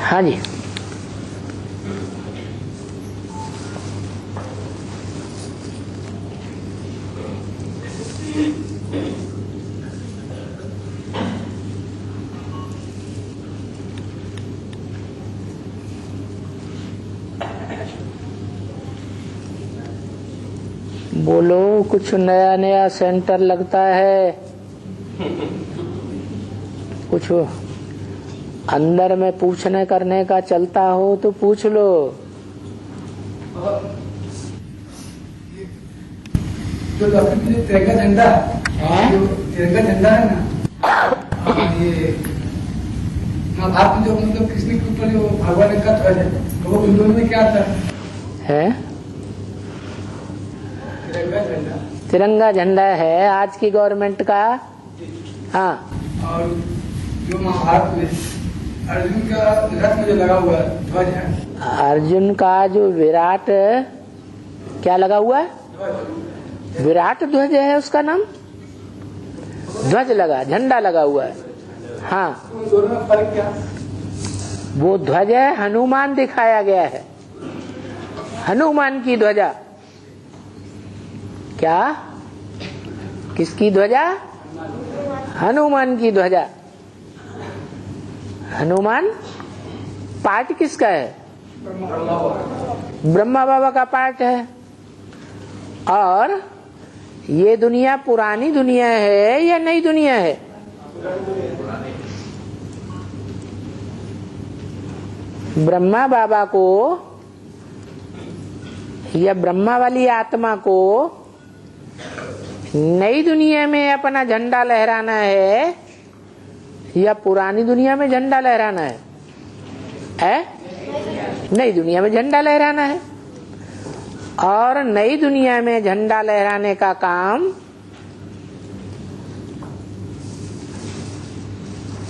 हाँ जी। बोलो, कुछ नया नया सेंटर लगता है, कुछ अंदर में पूछने करने का चलता हो तो पूछ लो। जो तिरंगा झंडा है, जो तिरंगा झंडा है ना, ये महाभारत में जो मतलब कृष्ण के ऊपर जो भगवान का ध्वज है, तो वो उन दोनों में क्या आता है? तिरंगा झंडा है आज की गवर्नमेंट का। हाँ, और जो महाभारत में अर्जुन का रथ में जो लगा हुआ ध्वज है, अर्जुन का जो विराट क्या लगा हुआ है, विराट ध्वज है उसका नाम, ध्वज लगा, झंडा लगा हुआ है। हाँ, उन दोनों में फर्क क्या? वो ध्वज है, हनुमान दिखाया गया है, हनुमान की ध्वजा। क्या? किसकी ध्वजा? हनुमान की ध्वजा। हनुमान पार्ट किसका है? ब्रह्मा बाबा का पार्ट है। और ये दुनिया पुरानी दुनिया है या नई दुनिया है? ब्रह्मा बाबा को या ब्रह्मा वाली आत्मा को नई दुनिया में अपना झंडा लहराना है या पुरानी दुनिया में झंडा लहराना है? नई दुनिया में झंडा लहराना है। और नई दुनिया में झंडा लहराने का काम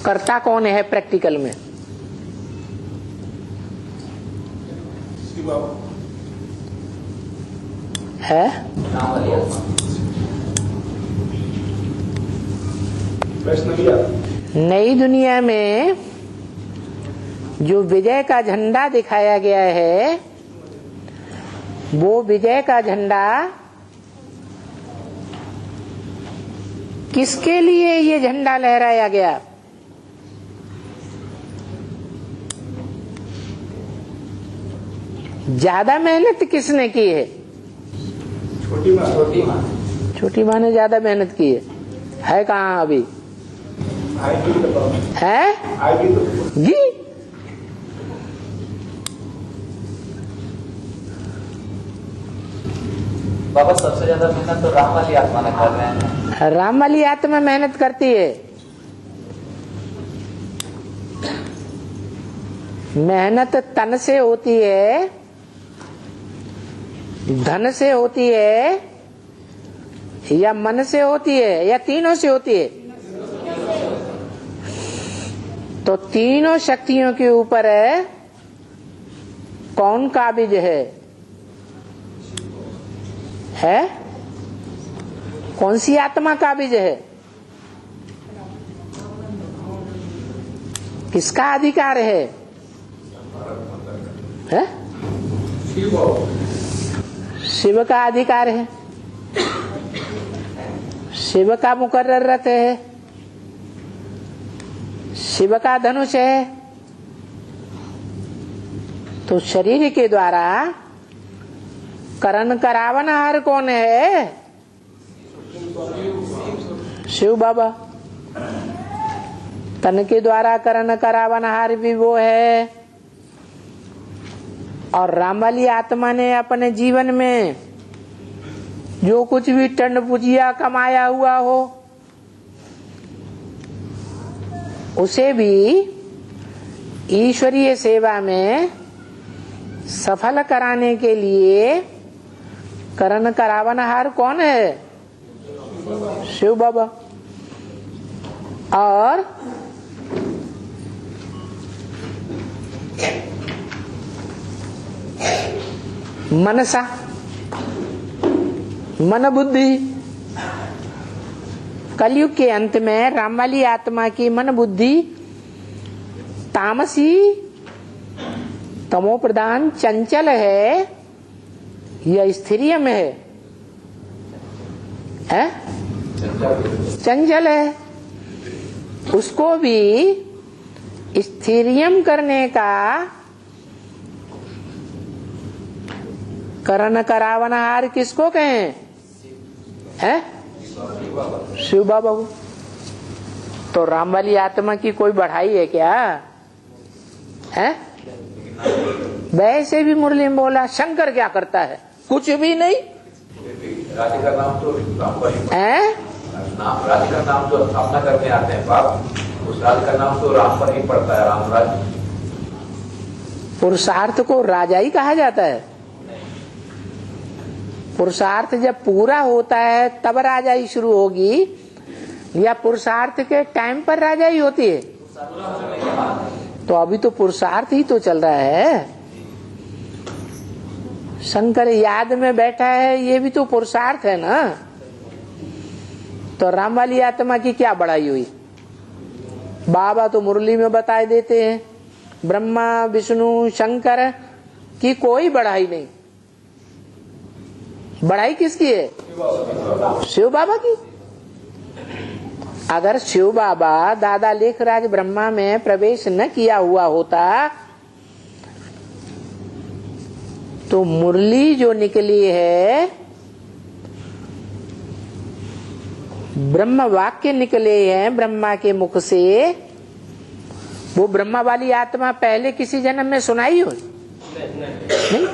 करता कौन है प्रैक्टिकल में? है नई दुनिया में जो विजय का झंडा दिखाया गया है, वो विजय का झंडा किसके लिए ये झंडा लहराया गया? ज्यादा मेहनत किसने की है? छोटी माँ ने ज्यादा मेहनत की है कहाँ अभी? है जी। बाबा सबसे ज्यादा मेहनत तो राम वाली आत्मा ने कर रहे हैं। राम वाली आत्मा मेहनत करती है। मेहनत तन से होती है, धन से होती है या मन से होती है या तीनों से होती है? तो तीनों शक्तियों के ऊपर है कौन काबिज है? कौन सी आत्मा काबिज है? किसका अधिकार है? शिव का अधिकार है। शिव का मुकर्रर रथ है, शिव का धनुष है। तो शरीर के द्वारा करण करावनहार कौन है? शिव बाबा। तन के द्वारा करण करावनहार भी वो है। और राम वाली आत्मा ने अपने जीवन में जो कुछ भी टंड पुजिया कमाया हुआ हो, उसे भी ईश्वरीय सेवा में सफल कराने के लिए करण करावनहार कौन है? शिव बाबा। और मनसा, मन बुद्धि। कलयुग के अंत में राम वाली आत्मा की मन बुद्धि तामसी तमो प्रधान चंचल है या स्थिरियम है? चंचल है। उसको भी स्थिरियम करने का करण करावनहार किसको कहें? शिव बाबा को। तो राम वाली आत्मा की कोई बढ़ाई है क्या? वैसे भी मुरली में बोला शंकर क्या करता है? कुछ भी नहीं। राधे का नाम तो राम पर राधे का नाम जो स्थापना करने आते हैं बाप, उस राधे का नाम तो राम पर ही पड़ता है, राम राज। पुरुषार्थ को राजा ही कहा जाता है। पुरुषार्थ जब पूरा होता है तब राजाई शुरू होगी, या पुरुषार्थ के टाइम पर राजाई होती है? तो अभी तो पुरुषार्थ ही तो चल रहा है। शंकर याद में बैठा है, ये भी तो पुरुषार्थ है ना। तो राम वाली आत्मा की क्या बढ़ाई हुई? बाबा तो मुरली में बता देते हैं ब्रह्मा विष्णु शंकर की कोई बढ़ाई नहीं। बढ़ाई किसकी है? शिव बाबा की। अगर शिव बाबा दादा लेखराज ब्रह्मा में प्रवेश न किया हुआ होता तो मुरली जो निकली है, ब्रह्म वाक्य निकले हैं ब्रह्मा के मुख से, वो ब्रह्मा वाली आत्मा पहले किसी जन्म में सुनाई हो? नहीं।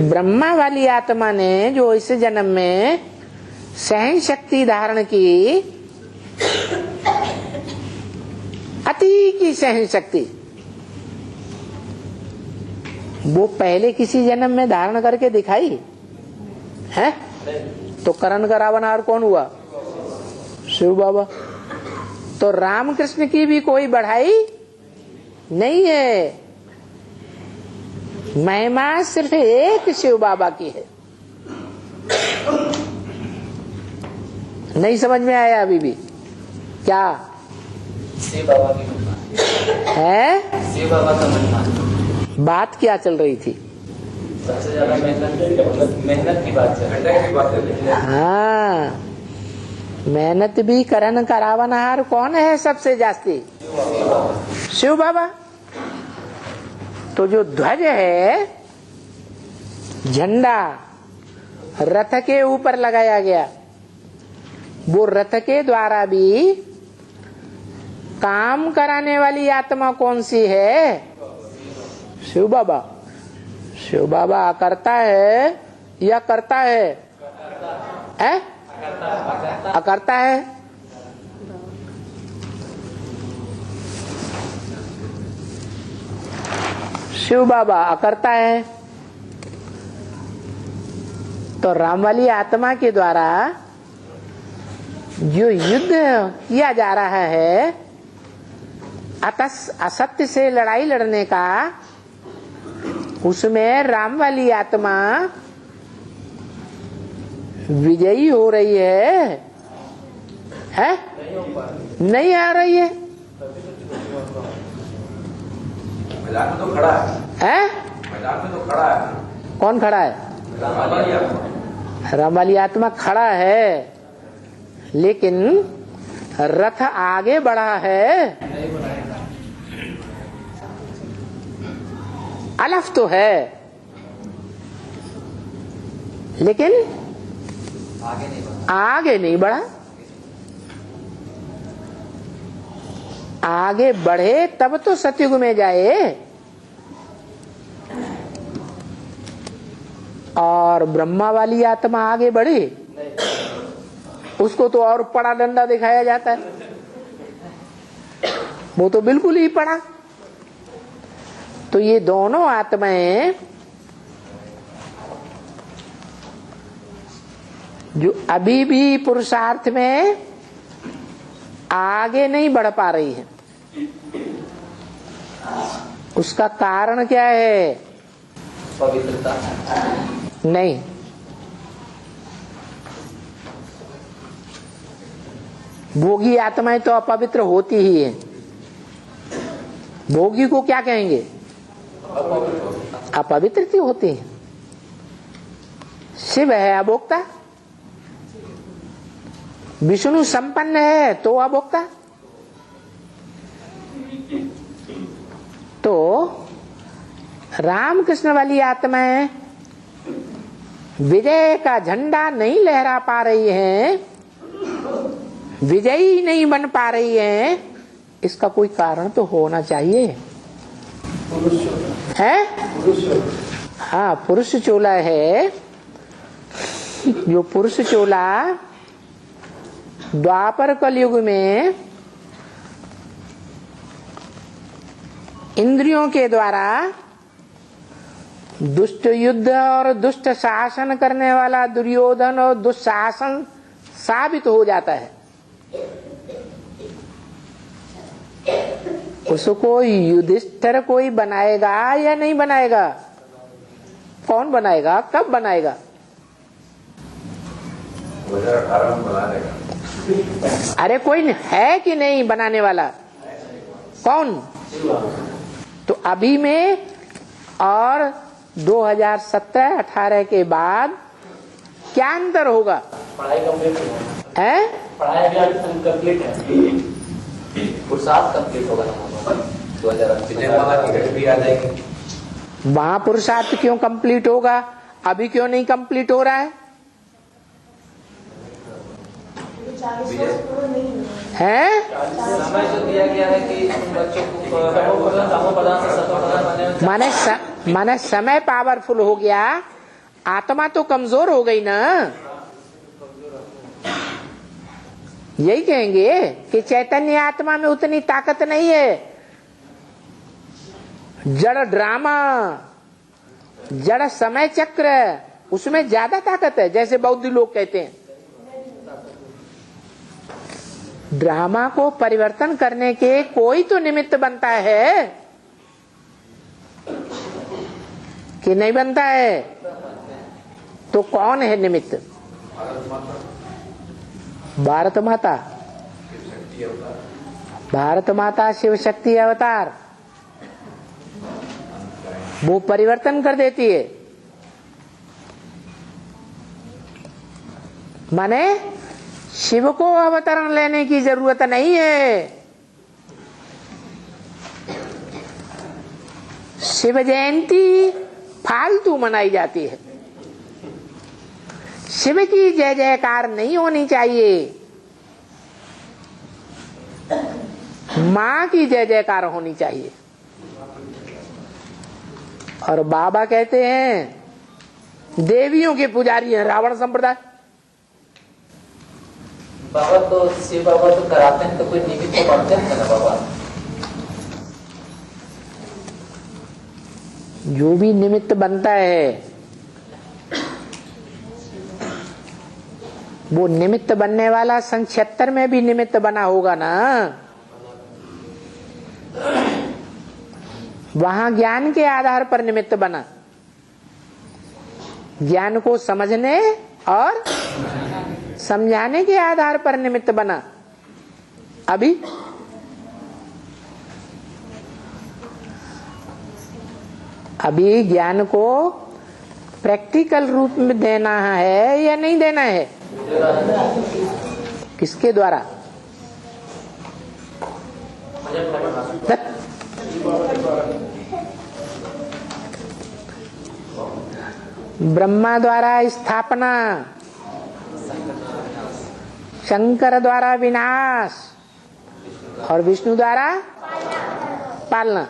ब्रह्मा वाली आत्मा ने जो इस जन्म में सहन शक्ति धारण की, अति की सहन शक्ति, वो पहले किसी जन्म में धारण करके दिखाई है? तो करण करावनहार कौन हुआ? शिव बाबा। तो रामकृष्ण की भी कोई बढ़ाई नहीं है, महिमा सिर्फ एक शिव बाबा की है। नहीं समझ में आया अभी भी क्या? शिव बाबा की महिमा है। शिव बाबा का महिमा। बात क्या चल रही थी? सबसे ज्यादा मेहनत की बात है। हाँ, मेहनत भी करण करावनहार कौन है सबसे जास्ती? शिव बाबा। तो जो ध्वज है, झंडा रथ के ऊपर लगाया गया, वो रथ के द्वारा भी काम कराने वाली आत्मा कौन सी है? शिव बाबा। शिव बाबा करता है या करता है? अकर्ता है। शिव बाबा अकर्ता है। तो राम वाली आत्मा के द्वारा जो युद्ध किया जा रहा है, असत्य से लड़ाई लड़ने का, उसमें राम वाली आत्मा विजयी हो रही है? नहीं आ रही है। मैदान में तो खड़ा है। मैदान में तो खड़ा है। कौन खड़ा है? राम वाली आत्मा खड़ा है, लेकिन रथ आगे बढ़ा है? अलफ तो है, लेकिन आगे नहीं बढ़ा। आगे बढ़े तब तो सतयुग में जाए। और ब्रह्मा वाली आत्मा आगे बढ़ी, उसको तो और पड़ा डंडा दिखाया जाता है, वो तो बिल्कुल ही पड़ा। तो ये दोनों आत्माएं जो अभी भी पुरुषार्थ में आगे नहीं बढ़ पा रही है, उसका कारण क्या है? पवित्रता नहीं, भोगी आत्माएं तो अपवित्र होती ही है। भोगी को क्या कहेंगे? अपवित्रता होती है। शिव है अभोक्ता, विष्णु संपन्न है तो अभोक्ता। तो रामकृष्ण वाली आत्माएं विजय का झंडा नहीं लहरा पा रही हैं, विजयी नहीं बन पा रही हैं, इसका कोई कारण तो होना चाहिए है। हाँ, पुरुष चोला है। जो पुरुष चोला द्वापर कलयुग में इंद्रियों के द्वारा दुष्ट युद्ध और दुष्ट शासन करने वाला दुर्योधन और दुशासन साबित हो जाता है, उसको युधिष्ठिर कोई बनाएगा या नहीं बनाएगा? कौन बनाएगा? कब बनाएगा? 2018 में बना देगा। अरे कोई है कि नहीं बनाने वाला? कौन? तो अभी में और 2017-18 के बाद क्या अंतर होगा? पढ़ाई कंप्लीट है, पढ़ाई अभी कंप्लीट है, पुरुषार्थ कंप्लीट होगा 2018 भी आ जाएगी। वहां पुरुषार्थ क्यों कंप्लीट होगा? अभी क्यों नहीं कंप्लीट हो रहा है? हैं? समय जो दिया गया है कि बच्चों को माने समय पावरफुल हो गया, आत्मा तो कमजोर हो गई ना। यही कहेंगे कि चैतन्य आत्मा में उतनी ताकत नहीं है। जड़ ड्रामा, जड़ समय चक्र, उसमें ज्यादा ताकत है, जैसे बौद्ध लोग कहते हैं। ड्रामा को परिवर्तन करने के कोई तो निमित्त बनता है कि नहीं बनता है? तो कौन है निमित्त? भारत माता। भारत माता शिव शक्ति अवतार, वो परिवर्तन कर देती है। माने शिव को अवतरण लेने की जरूरत नहीं है। शिव जयंती फालतू मनाई जाती है। शिव की जय जयकार नहीं होनी चाहिए, मां की जय जयकार होनी चाहिए। और बाबा कहते हैं देवियों के पुजारी हैं रावण संप्रदाय। बाबा तो शिव बाबा तो कराते हैं, तो कोई निमित्त तो पढ़ते हैं ना बाबा? जो भी निमित्त बनता है वो निमित्त बनने वाला सन 76 में भी निमित्त बना होगा ना। वहां ज्ञान के आधार पर निमित्त बना, ज्ञान को समझने और समझाने के आधार पर निमित्त बना। अभी ज्ञान को प्रैक्टिकल रूप में देना है या नहीं देना है? किसके द्वारा? ब्रह्मा द्वारा स्थापना, शंकर द्वारा विनाश और विष्णु द्वारा पालना।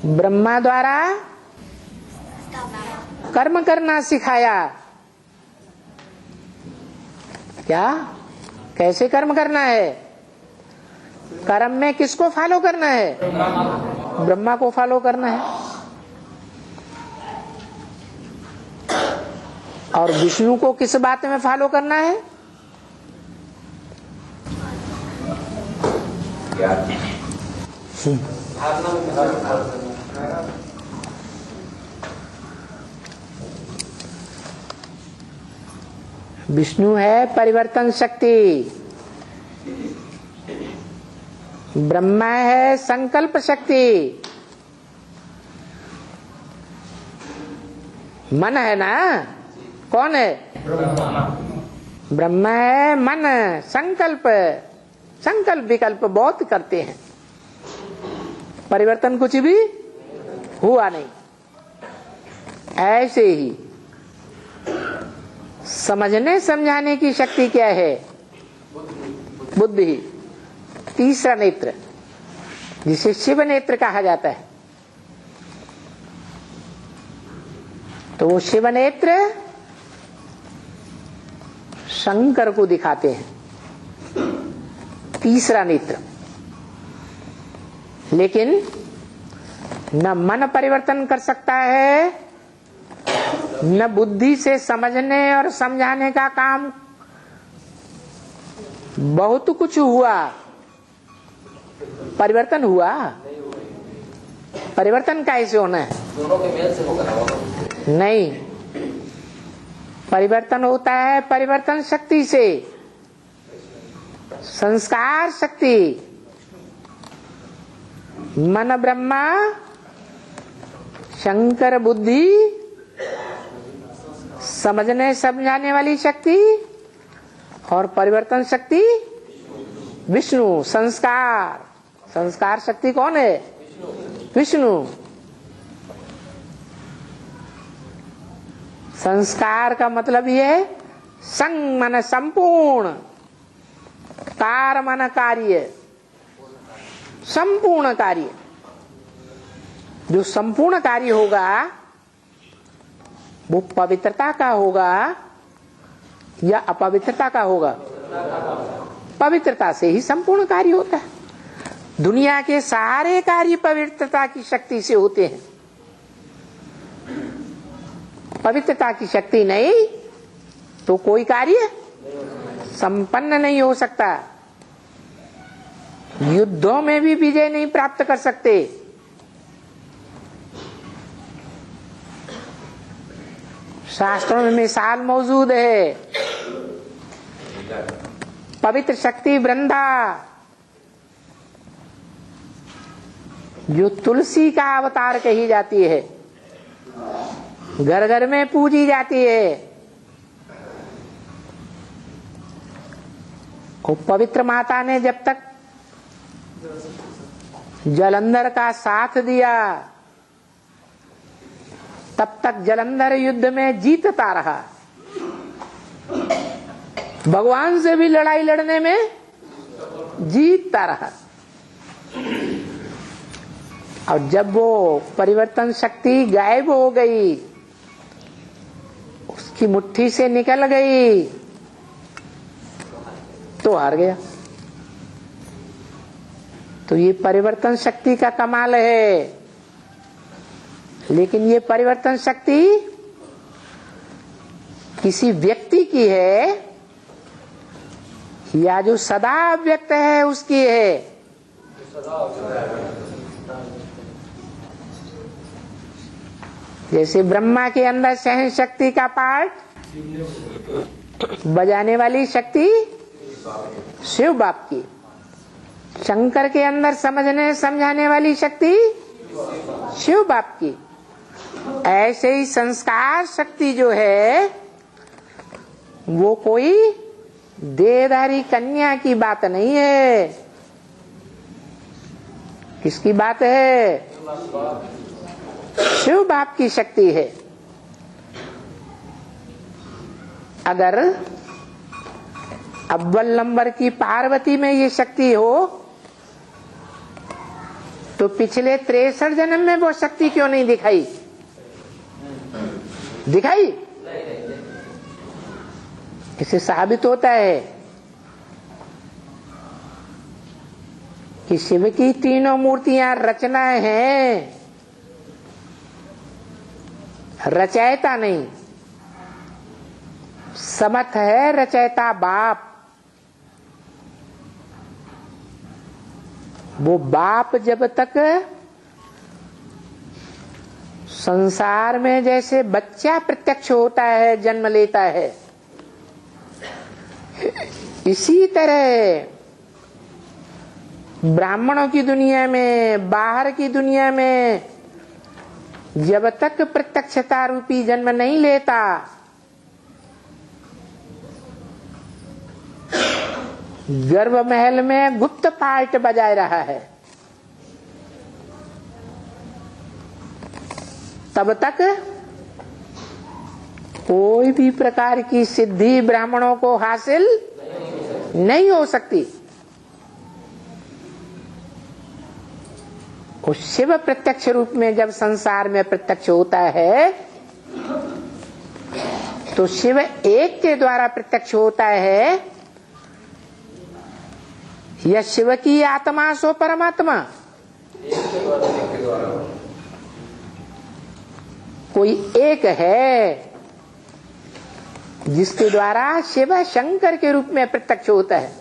ब्रह्मा द्वारा कर्म करना सिखाया। क्या? कैसे कर्म करना है? कर्म में किसको फॉलो करना है? ब्रह्मा को फॉलो करना है। और विष्णु को किस बात में फॉलो करना है? विष्णु है परिवर्तन शक्ति, ब्रह्मा है संकल्प शक्ति, मन है ना, कौन है? ब्रह्मा है मन, संकल्प, संकल्प विकल्प बहुत करते हैं, परिवर्तन कुछ भी हुआ नहीं। ऐसे ही समझने समझाने की शक्ति क्या है? बुद्धि, तीसरा नेत्र, जिसे शिव नेत्र कहा जाता है। तो वो शिव नेत्र शंकर को दिखाते हैं, तीसरा नेत्र। लेकिन न मन परिवर्तन कर सकता है, न बुद्धि से समझने और समझाने का काम। बहुत कुछ हुआ, परिवर्तन हुआ। परिवर्तन कैसे होना है? दोनों के मेल से होगा ना? नहीं, परिवर्तन होता है परिवर्तन शक्ति से, संस्कार शक्ति। मन ब्रह्मा, शंकर बुद्धि, समझने समझाने वाली शक्ति, और परिवर्तन शक्ति विष्णु। संस्कार, संस्कार शक्ति कौन है? विष्णु। संस्कार का मतलब ये है संग मन संपूर्ण, कार मन कार्य, संपूर्ण कार्य। जो संपूर्ण कार्य होगा वो पवित्रता का होगा या अपवित्रता का होगा? पवित्रता से ही संपूर्ण कार्य होता है। दुनिया के सारे कार्य पवित्रता की शक्ति से होते हैं। पवित्रता की शक्ति नहीं तो कोई कार्य संपन्न नहीं हो सकता। युद्धों में भी विजय नहीं प्राप्त कर सकते। शास्त्रों में मिसाल मौजूद है। पवित्र शक्ति वृंदा, जो तुलसी का अवतार कही जाती है, घर घर में पूजी जाती है। वो पवित्र माता ने जब तक जलंधर का साथ दिया तब तक जलंधर युद्ध में जीतता रहा। भगवान से भी लड़ाई लड़ने में जीतता रहा। और जब वो परिवर्तन शक्ति गायब हो गई, उसकी मुट्ठी से निकल गई, तो हार गया। तो ये परिवर्तन शक्ति का कमाल है। लेकिन ये परिवर्तन शक्ति किसी व्यक्ति की है या जो सदा व्यक्त है उसकी है? जैसे ब्रह्मा के अंदर सहन शक्ति का पार्ट, बजाने वाली शक्ति शिव बाप की, शंकर के अंदर समझने समझाने वाली शक्ति शिव बाप की। ऐसे ही संस्कार शक्ति जो है वो कोई देहधारी कन्या की बात नहीं है। किसकी बात है? शिव बाप की शक्ति है। अगर अव्वल नंबर की पार्वती में ये शक्ति हो तो पिछले 63 जन्म में वो शक्ति क्यों नहीं दिखाई? दिखाई। इससे साबित होता है कि शिव की तीनों मूर्तियां रचनाएं हैं, रचयिता नहीं। समर्थ है रचयिता बाप। वो बाप जब तक संसार में जैसे बच्चा प्रत्यक्ष होता है, जन्म लेता है, इसी तरह ब्राह्मणों की दुनिया में, बाहर की दुनिया में जब तक प्रत्यक्षता रूपी जन्म नहीं लेता, गर्भ महल में गुप्त पार्ट बजाय रहा है, तब तक कोई भी प्रकार की सिद्धि ब्राह्मणों को हासिल नहीं हो सकती। उस शिव प्रत्यक्ष रूप में जब संसार में प्रत्यक्ष होता है तो शिव एक के द्वारा प्रत्यक्ष होता है, यह शिव की आत्मा सो परमात्मा। कोई एक है जिसके द्वारा शिव शंकर के रूप में प्रत्यक्ष होता है,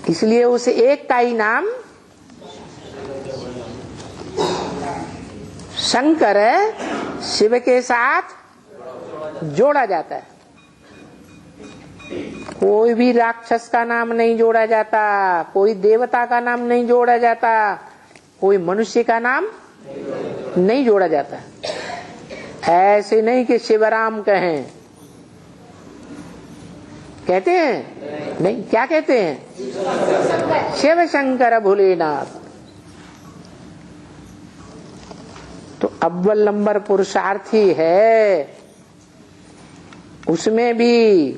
इसलिए उस एक का ही नाम शंकर शिव के साथ जोड़ा जाता है। कोई भी राक्षस का नाम नहीं जोड़ा जाता, कोई देवता का नाम नहीं जोड़ा जाता, कोई मनुष्य का नाम नहीं जोड़ा जाता। ऐसे नहीं कि शिवराम कहें, कहते हैं नहीं, क्या कहते हैं? शिव शंकर भोलेनाथ। तो अव्वल नंबर पुरुषार्थी है, उसमें भी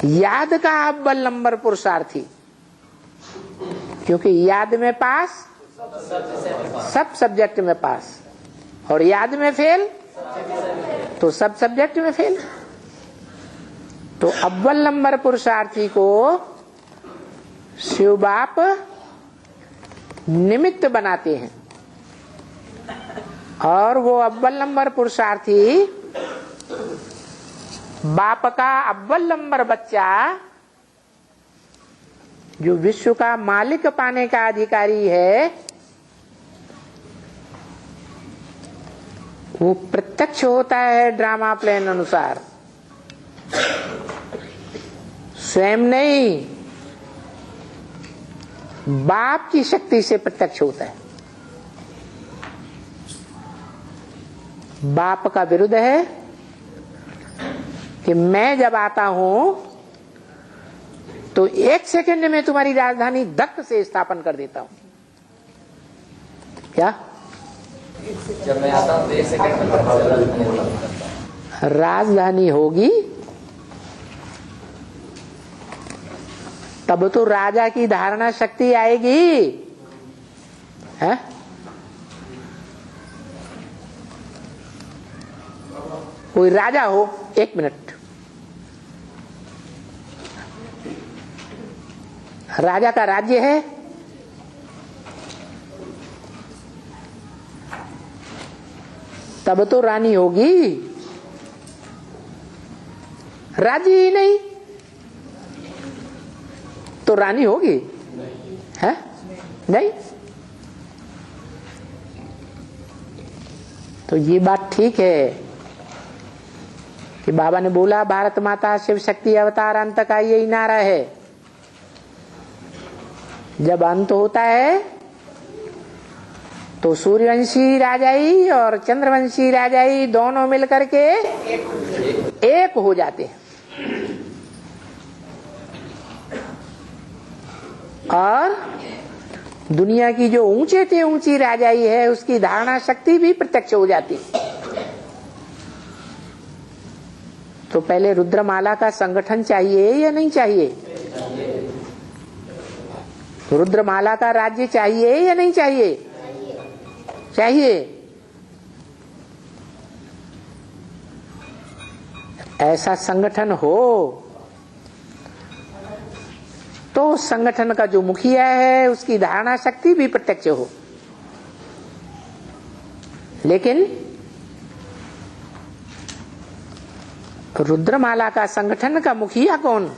याद का अव्वल नंबर पुरुषार्थी, क्योंकि याद में पास, सब सब्जेक्ट में पास, और याद में फेल तो सब सब्जेक्ट में फेल। तो अव्वल नंबर पुरुषार्थी को शिव बाप निमित्त बनाते हैं, और वो अव्वल नंबर पुरुषार्थी बाप का अव्वल नंबर बच्चा जो विश्व का मालिक पाने का अधिकारी है, वो प्रत्यक्ष होता है ड्रामा प्लान अनुसार, स्वयं नहीं, बाप की शक्ति से प्रत्यक्ष होता है। बाप का विरुद्ध है कि मैं जब आता हूं तो 1 सेकंड में तुम्हारी राजधानी धक से स्थापन कर देता हूं। क्या? जब मैं आता हूँ तो 1 सेकंड में राजधानी होगी तब तो राजा की धारणा शक्ति आएगी, है? कोई राजा हो, 1 मिनट, राजा का राज्य है, तब तो रानी होगी, राज्य ही नहीं तो रानी होगी, है? नहीं। तो ये बात ठीक है कि बाबा ने बोला भारत माता शिव शक्ति अवतार अंत का यही नारा है। जब अंत होता है तो सूर्यवंशी राजाई और चंद्रवंशी राजाई दोनों मिलकर के एक हो जाते हैं, और दुनिया की जो ऊंचे से ऊंची राजाई है उसकी धारणा शक्ति भी प्रत्यक्ष हो जाती है। तो पहले रुद्रमाला का संगठन चाहिए या नहीं चाहिए? रुद्रमाला का राज्य चाहिए या नहीं चाहिए? चाहिए। ऐसा संगठन हो तो संगठन का जो मुखिया है उसकी धारणा शक्ति भी प्रत्यक्ष हो। लेकिन रुद्रमाला का संगठन का मुखिया कौन?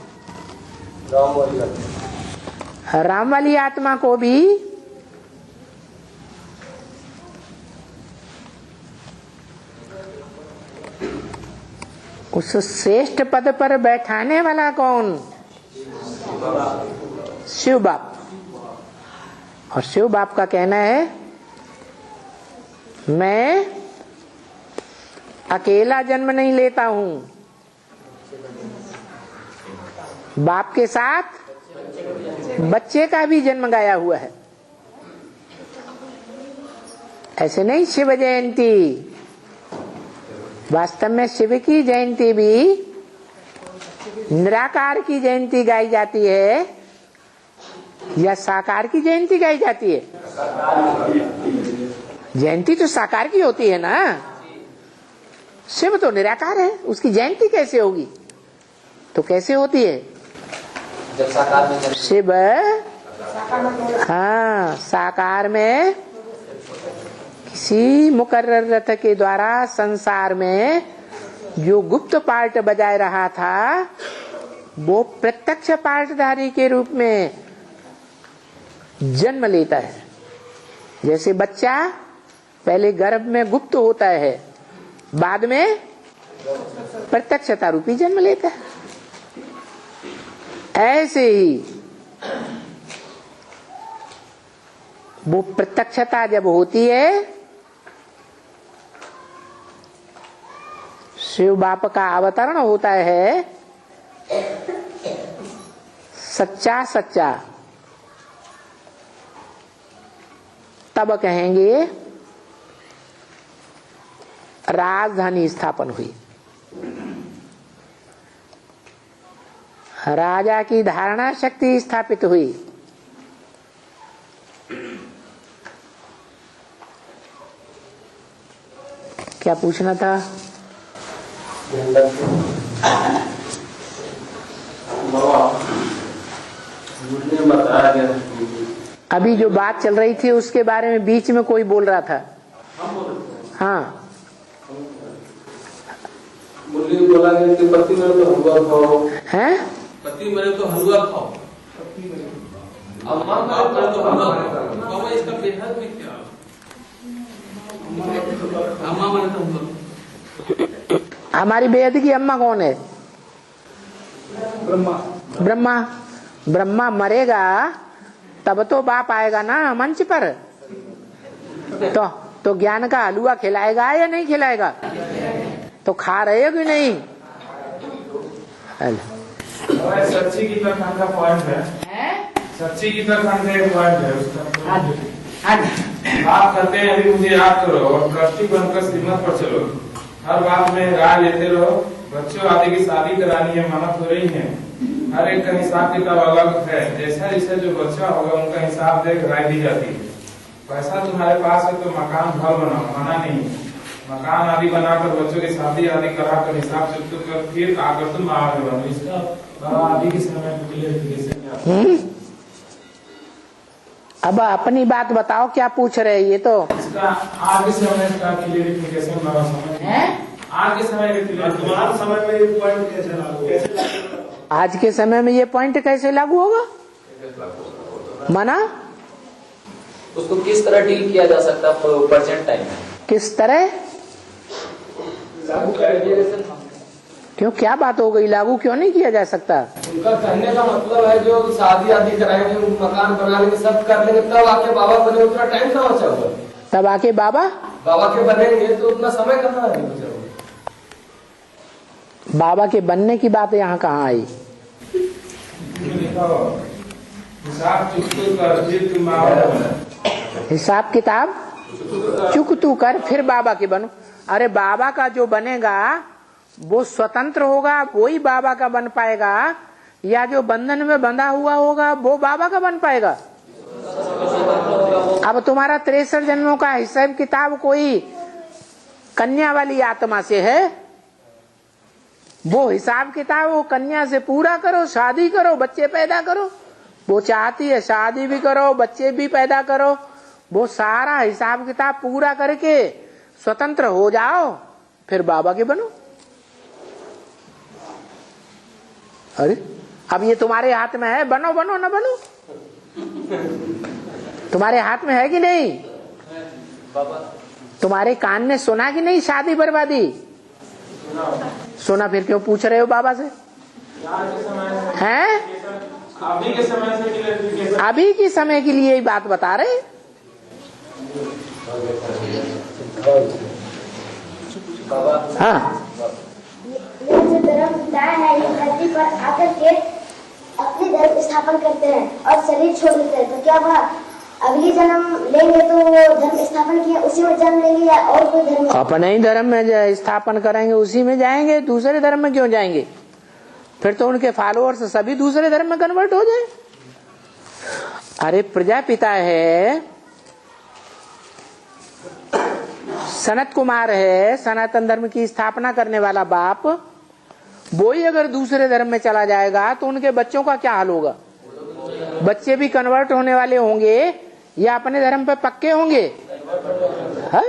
राम वाली आत्मा को भी उस श्रेष्ठ पद पर बैठाने वाला कौन? शिव बाप। और शिव बाप का कहना है मैं अकेला जन्म नहीं लेता हूं, बाप के साथ बच्चे का भी जन्म गाया हुआ है। ऐसे नहीं शिव जयंती, वास्तव में शिव की जयंती भी निराकार की जयंती गाई जाती है या साकार की जयंती गाई जाती है? जयंती तो साकार की होती है ना, शिव तो निराकार है, उसकी जयंती कैसे होगी? तो कैसे होती है? जब साकार में शिव हाँ साकार में किसी मुकर्रर रथ के द्वारा संसार में जो गुप्त पार्ट बजाय रहा था वो प्रत्यक्ष पार्टधारी के रूप में जन्म लेता है। जैसे बच्चा पहले गर्भ में गुप्त होता है, बाद में प्रत्यक्षता रूपी जन्म लेता है। ऐसे ही वो प्रत्यक्षता जब होती है, शिव बाप का अवतरण होता है सच्चा सच्चा, तब कहेंगे राजधानी स्थापन हुई, राजा की धारणा शक्ति स्थापित हुई। क्या पूछना था? अभी जो बात चल रही थी उसके बारे में बीच में कोई बोल रहा था। हाँ बोला गया कि पति मरे तो हलवा खाओ, हैं? पति मरे तो हलवा खाओ, अम्मा मरे तो हलवा खाओ। इसका बेहद में क्या? अम्मा मरे तो हलवा। हमारी बेहद की अम्मा कौन है? ब्रह्मा। ब्रह्मा। ब्रह्मा मरेगा तब तो बाप आएगा ना मंच पर, तो ज्ञान का हलवा खिलाएगा या नहीं खिलाएगा? तो खा रहे हो कि नहीं? सच्ची की तरह का पॉइंट है, सच्ची की तरह का एक पॉइंट है उसका। आप कहते हैं अभी मुझे याद करो और ट्रस्टी बनकर श्रीमत पर चलो, हर बात में राय लेते रहो, बच्चों आदि की शादी करानी है, मना तो रही है, हर एक का हिसाब किताब अलग है, जैसा जैसा जो बच्चा होगा उनका हिसाब देख राय दी जाती है। पैसा तुम्हारे पास है तो मकान घर बनाओ, मना नहीं, मकान आदि बनाकर बच्चों की शादी आदि कराकर हिसाब से कर फिर आकर तुम आगे बनो। इसका आदि के समय में क्लियर। अब अपनी बात बताओ, क्या पूछ रहे हैं? ये तो इसका आज के समय का क्लियरिफिकेशन बाबा समझ है, आज के समय का वर्तमान समय में ये पॉइंट कैसे लागू होगा? आज के समय में ये पॉइंट कैसे लागू होगा? मना उसको किस तरह डील किया जा सकता है प्रेजेंट टाइम में? किस तरह? क्यों, क्या बात हो गई? लागू क्यों नहीं किया जा सकता? उनका कहने का मतलब है जो शादी आदि कराएंगे, मकान बना लेंगे, सब कर लेंगे, तब आके बाबा बने, उतना टाइम कहाँ बचा हुआ? तब आके बाबा के बनेंगे तो उतना समय कहाँ है बचा हुआ? बाबा के बनने की बात यहाँ कहाँ आई? हिसाब किताब चुकतू कर फिर बाबा के बनो। अरे बाबा का जो बनेगा वो स्वतंत्र होगा, वही बाबा का बन पाएगा, या जो बंधन में बंधा हुआ होगा वो बाबा का बन पाएगा? अब तुम्हारा 63 जन्मों का हिसाब किताब कोई कन्या वाली आत्मा से है, वो हिसाब किताब वो कन्या से पूरा करो, शादी करो, बच्चे पैदा करो। वो चाहती है शादी भी करो, बच्चे भी पैदा करो, वो सारा हिसाब किताब पूरा करके स्वतंत्र हो जाओ, फिर बाबा के बनो। अरे अब ये तुम्हारे हाथ में है, बनो बनो ना बनो, तुम्हारे हाथ में है कि नहीं? तुम्हारे कान ने सुना कि नहीं शादी बर्बादी? सुना, फिर क्यों पूछ रहे हो बाबा से? हैं? अभी के समय से क्लैरिफिकेशन। अभी के समय के लिए ही बात बता रहे। हाँ, ये जो धर्म पिताएं हैं ये धरती पर आकर के अपने धर्म स्थापन करते हैं और शरीर छोड़ देते हैं, तो क्या वह अगली जन्म लेंगे तो धर्म स्थापन किया उसी में जन्म लेंगे या और कोई धर्म? अपने ही धर्म में स्थापन करेंगे, उसी में जाएंगे, दूसरे धर्म में क्यों जाएंगे? फिर तो उनके फॉलोअर्स सभी दूसरे धर्म में कन्वर्ट हो जाए। अरे प्रजापिता है, सनत कुमार है, सनातन धर्म की स्थापना करने वाला बाप, वो ही अगर दूसरे धर्म में चला जाएगा तो उनके बच्चों का क्या हाल होगा? बच्चे भी कन्वर्ट होने वाले होंगे या अपने धर्म पे पक्के होंगे? है?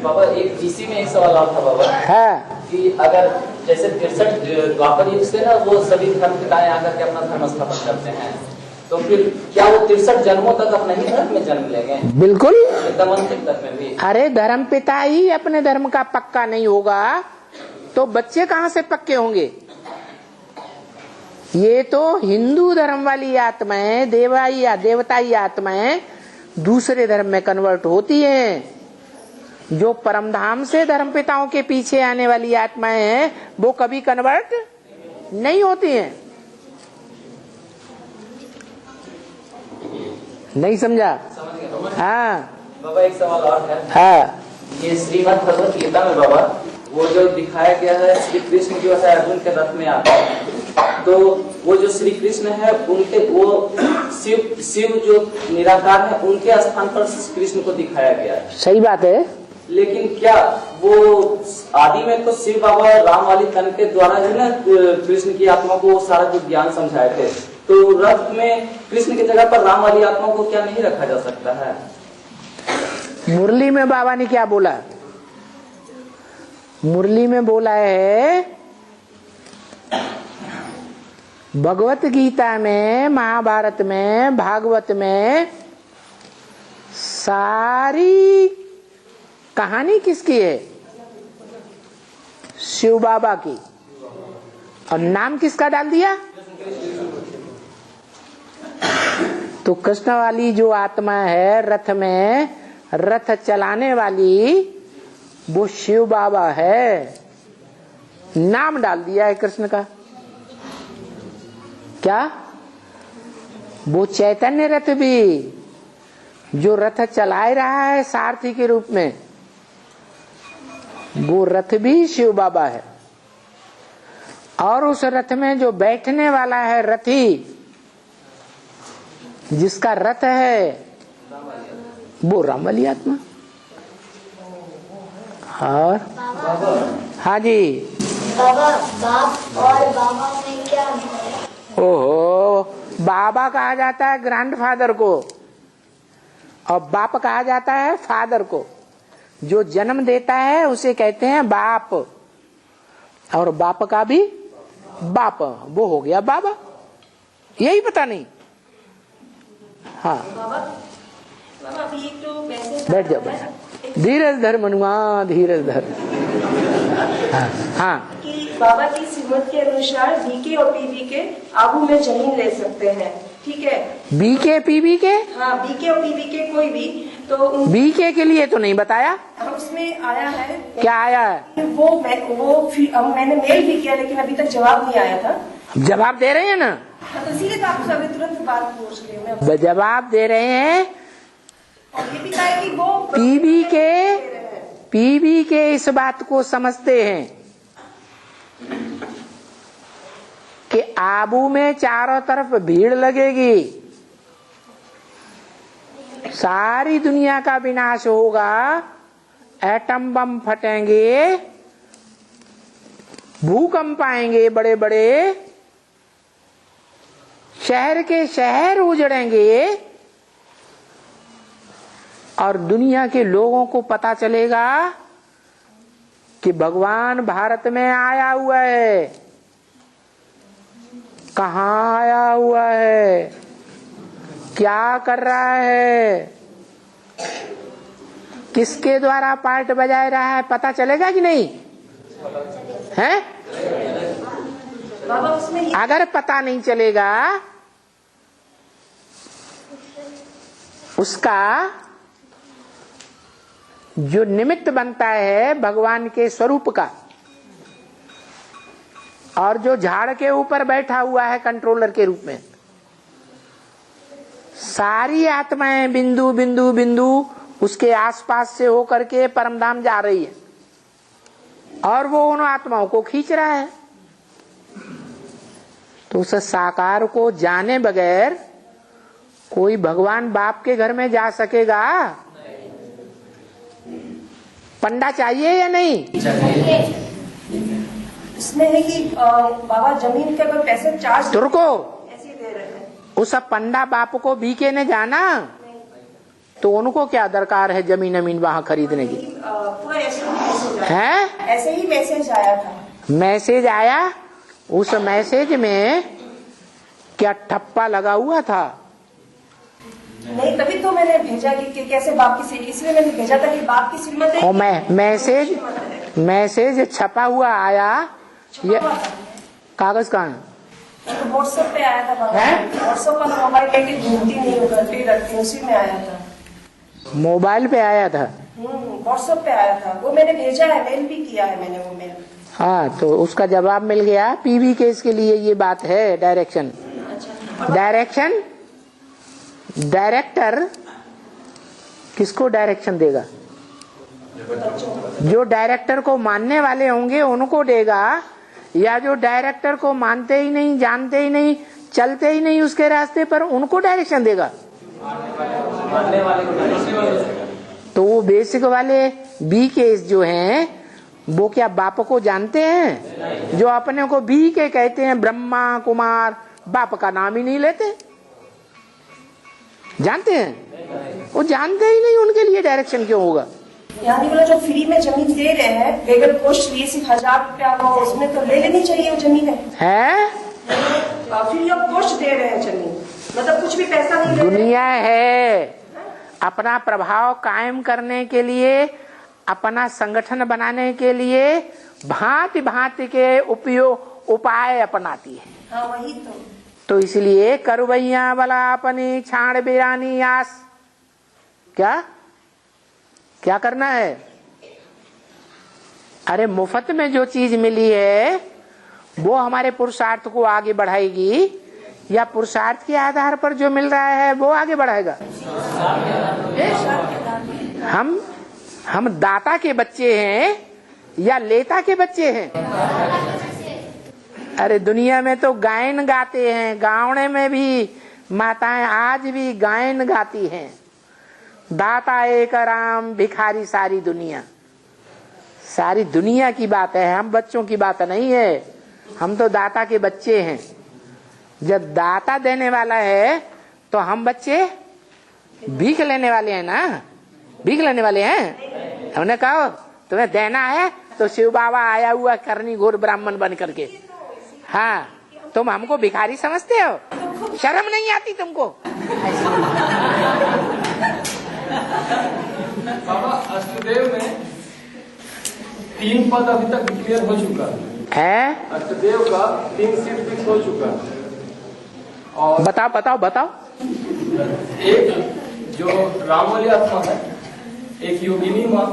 बाबा एक इसी में एक सवाल और था बाबा, है कि अगर जैसे 63 द्वापर युग से ना वो सभी धर्म पिताएं आकर के अपना धर्म स्थापन करते हैं, तो फिर क्या वो 63 जन्मों तक अपने ही धर्म में जन्म लेंगे? बिल्कुल। एकदम अंतिम तक में भी। अरे धर्म पिता ही अपने धर्म का पक्का नहीं होगा तो बच्चे कहाँ से पक्के होंगे? ये तो हिंदू धर्म वाली आत्माएं, देवाई या देवताई आत्माएं दूसरे धर्म में कन्वर्ट होती हैं। जो परमधाम से धर्म पिताओं के पीछे आने वाली आत्माएं हैं वो कभी कन्वर्ट नहीं होती हैं। नहीं समझा? हाँ बाबा एक सवाल और है। हाँ, ये श्रीमद् भगवत गीता में बाबा वो जो दिखाया गया है श्री कृष्ण जो है अर्जुन के रथ में आते हैं, तो वो जो श्री कृष्ण है उनके वो शिव जो निराकार है उनके स्थान पर कृष्ण को दिखाया गया है। सही बात है। लेकिन क्या वो आदि में तो शिव बाबा राम वाली तन के द्वारा जो ना कृष्ण की आत्मा को सारा जो ज्ञान समझाए थे, तो रथ में कृष्ण की जगह पर राम वाली आत्मा को क्या नहीं रखा जा सकता है? मुरली में बाबा ने क्या बोला? मुरली में बोला है भगवत गीता में, महाभारत में, भागवत में सारी कहानी किसकी है? शिव बाबा की। और नाम किसका डाल दिया? तो कृष्ण वाली जो आत्मा है रथ में, रथ चलाने वाली, वो शिव बाबा है। नाम डाल दिया है कृष्ण का। क्या? वो चैतन्य रथ भी जो रथ चला रहा है सारथी के रूप में, वो रथ भी शिव बाबा है। और उस रथ में जो बैठने वाला है रथी, जिसका रथ है, वो राम वाली आत्मा। और हाँ जी बाबा, बाप और बाबा में क्या है? ओहो, बाबा कहा जाता है ग्रैंडफादर को और बाप कहा जाता है फादर को। जो जन्म देता है उसे कहते हैं बाप, और बाप का भी बाप, वो हो गया बाबा। यही पता नहीं? हाँ बैठ जाओ, बैठ जाओ। धीरज धर मनुआ, धीरज धर। हाँ कि बाबा की सिमत के अनुसार बीके और पीबी के आबू में जमीन ले सकते हैं, ठीक है? बीके पीबी के? हाँ, बीके और पीबी के कोई भी, तो बीके के लिए तो नहीं बताया। उसमें आया है। क्या आया है? मैंने मेल भी किया लेकिन अभी तक जवाब नहीं आया था। जवाब दे रहे हैं ना? तो इसीलिए तो आपको अभी तुरंत बात पूछ रही हूँ मैं। जवाब दे रहे हैं। और ये भी कहा है कि वो पीबी के इस बात को समझते हैं कि आबू में चारों तरफ भीड़ लगेगी, सारी दुनिया का विनाश होगा, एटम बम फटेंगे, भूकंप आएंगे बड़े बड़े, शहर के शहर उजड़ेंगे और दुनिया के लोगों को पता चलेगा कि भगवान भारत में आया हुआ है। कहाँ आया हुआ है, क्या कर रहा है, किसके द्वारा पार्ट बजा रहा है, पता चलेगा कि नहीं? है? बाबा उसमें अगर पता नहीं चलेगा उसका जो निमित्त बनता है भगवान के स्वरूप का, और जो झाड़ के ऊपर बैठा हुआ है कंट्रोलर के रूप में, सारी आत्माएं बिंदु बिंदु बिंदु उसके आसपास से होकर के परमधाम जा रही है, और वो उन आत्माओं को खींच रहा है। तो उस साकार को जाने बगैर कोई भगवान बाप के घर में जा सकेगा? पंडा चाहिए या नहीं? इसमें है कि बाबा जमीन के अगर पैसे चार्ज तुरको ऐसे दे रहे हैं, उस पंडा बाप को बीके ने जाना, तो उनको क्या दरकार है जमीन अमीन वहां खरीदने की? पूरा ऐसे ही मैसेज आया है? ऐसे ही मैसेज आया था। मैसेज आया, उस मैसेज में क्या ठप्पा लगा हुआ था? नहीं, तभी तो मैंने भेजा कि कैसे बाप की, इसलिए मैंने भेजा था कि बाप की श्रीमत है। और मैसेज छपा हुआ आया, ये कागज कहाँ है? व्हाट्सएप पे आया था बाबा, व्हाट्सएप पर मोबाइल लेके घूमती नहीं हूँ, घर पे ही रखती हूँ, उसी में आया था। मोबाइल पे आया था? व्हाट्सएप पे आया था, वो मैंने भेजा है, मेल भी किया है मैंने वो मेल। हाँ, तो उसका जवाब मिल गया। पीवी केस के लिए ये बात है, डायरेक्शन। डायरेक्शन, डायरेक्टर किसको डायरेक्शन देगा? जो डायरेक्टर को मानने वाले होंगे उनको देगा, या जो डायरेक्टर को मानते ही नहीं, जानते ही नहीं, चलते ही नहीं उसके रास्ते पर, उनको डायरेक्शन देगा? तो वो बेसिक वाले बी केस जो हैं वो क्या बाप को जानते हैं? जो अपने को बी के कहते हैं, ब्रह्मा कुमार, बाप का नाम ही नहीं लेते। जानते हैं? वो जानते ही नहीं, उनके लिए डायरेक्शन क्यों होगा? यानी बोला जो फ्री में जमीन दे रहे हैं, बेगर पोस्ट लिए 1000 रुपया हो, उसमें तो ले लेनी चाहिए वो जमीन है। फ्री ऑफ पोस्ट दे रहे हैं जमीन, मतलब कुछ भी पैसा नहीं ले रहे। दुनिया है, अपना प्रभाव कायम करने के लिए, अपना संगठन बनाने के लिए भांति भांति के उपाय अपनाती है। हाँ, वही तो इसलिए करवैया वाला अपनी छाड़ बिरानी आस, क्या करना है? अरे मुफ्त में जो चीज मिली है वो हमारे पुरुषार्थ को आगे बढ़ाएगी, या पुरुषार्थ के आधार पर जो मिल रहा है वो आगे बढ़ाएगा? हम दाता के बच्चे हैं या लेता के बच्चे हैं? अरे दुनिया में तो गायन गाते हैं, गावने में भी माताएं आज भी गायन गाती हैं। दाता एक राम, भिखारी सारी दुनिया। सारी दुनिया की बात है, हम बच्चों की बात नहीं है। हम तो दाता के बच्चे हैं। जब दाता देने वाला है तो हम बच्चे भीख लेने वाले हैं ना, भीख लेने वाले हैं। हमने कहा तुम्हें देना है तो शिव बाबा आया हुआ करनी घोर ब्राह्मण बन करके। हाँ, तुम हमको भिखारी समझते हो? शर्म नहीं आती तुमको? बाबा अष्टदेव में 3 पद अभी तक डिक्लेयर हो चुका है। अष्टदेव का 3 सीट फिक्स हो चुका है। और बताओ। एक जो राम वाली आत्मा है, एक योगिनी माँ,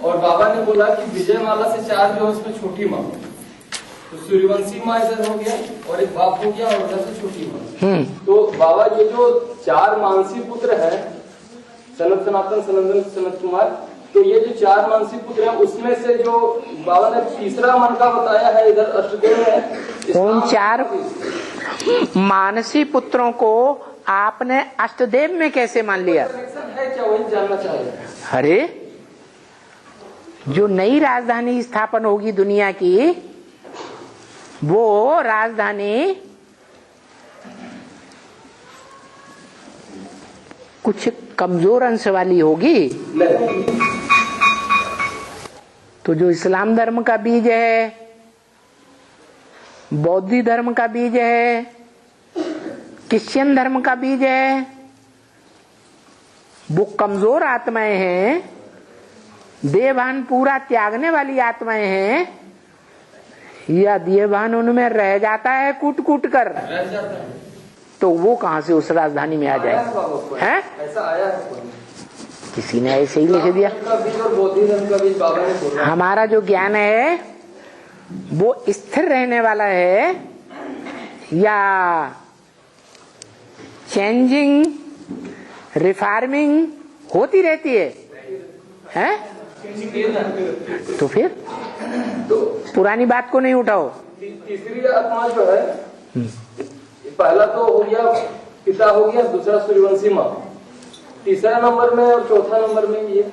और बाबा ने बोला कि विजय माला से 4 जो उसमें छोटी माँ, तो सूर्यवंशी माँ इधर हो गया, और एक बाप हो गया, और उधर से छोटी माँ। तो बाबा ये जो 4 मानसी पुत्र है, सनत सनातन सनंदन सनत कुमार, तो ये जो 4 मानसी पुत्र हैं उसमें से जो बाबा ने तीसरा मन का बताया है इधर अष्टदेव है। उन 4 मानसी पुत्रों को आपने अष्टदेव में कैसे मान लिया? है क्या, वही जानना चाहिए। अरे जो नई राजधानी स्थापन होगी दुनिया की, वो राजधानी कुछ कमजोर अंश वाली होगी। तो जो इस्लाम धर्म का बीज है, बौद्ध धर्म का बीज है, क्रिश्चियन धर्म का बीज है, वो कमजोर आत्माएं हैं, देहभान पूरा त्यागने वाली आत्माएं हैं, या देहभान उनमें रह जाता है कूट कूट कर? तो वो कहां से उस राजधानी में आ जाए? हैं? ऐसा आया है किसी ने ऐसे ही लिख दिया। हमारा जो ज्ञान है वो स्थिर रहने वाला है या चेंजिंग रिफॉर्मिंग होती रहती है? हैं? तो फिर पुरानी बात को नहीं उठाओ। तीसरी आत्मा जो है, पहला तो हो गया पिता हो गया, दूसरा सूर्यवंशी माँ, तीसरा नंबर में और चौथा नंबर में ये,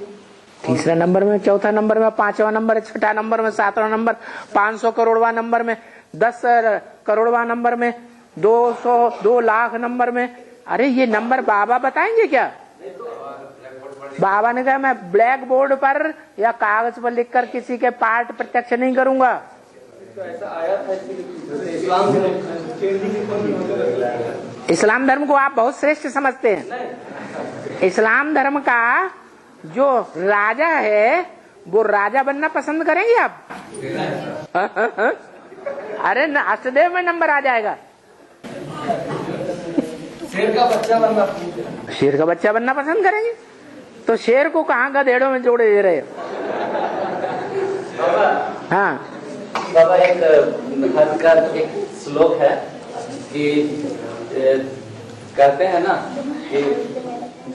तीसरा नंबर में, चौथा नंबर में, पांचवा नंबर, छठा नंबर में, सातवां नंबर, 500 करोड़वा नंबर में, 10 करोड़वा नंबर में, 2 लाख नंबर में। अरे ये नंबर बाबा बताएंगे क्या? बाबा ने कहा मैं ब्लैक बोर्ड पर या कागज पर लिखकर किसी के पाठ प्रत्यक्ष नहीं करूंगा। ऐसा आया था। इस्लाम धर्म को आप बहुत श्रेष्ठ समझते हैं। इस्लाम धर्म का जो राजा है वो राजा बनना पसंद करेंगे आप? अरे अष्टदेव में नंबर आ जाएगा। शेर का बच्चा बनना, शेर का बच्चा बनना पसंद करेंगे? तो शेर को कहाँ गधेड़ों में जोड़े दे रहे हो? हाँ बाबा, एक धर्म का एक श्लोक है कि कहते हैं ना कि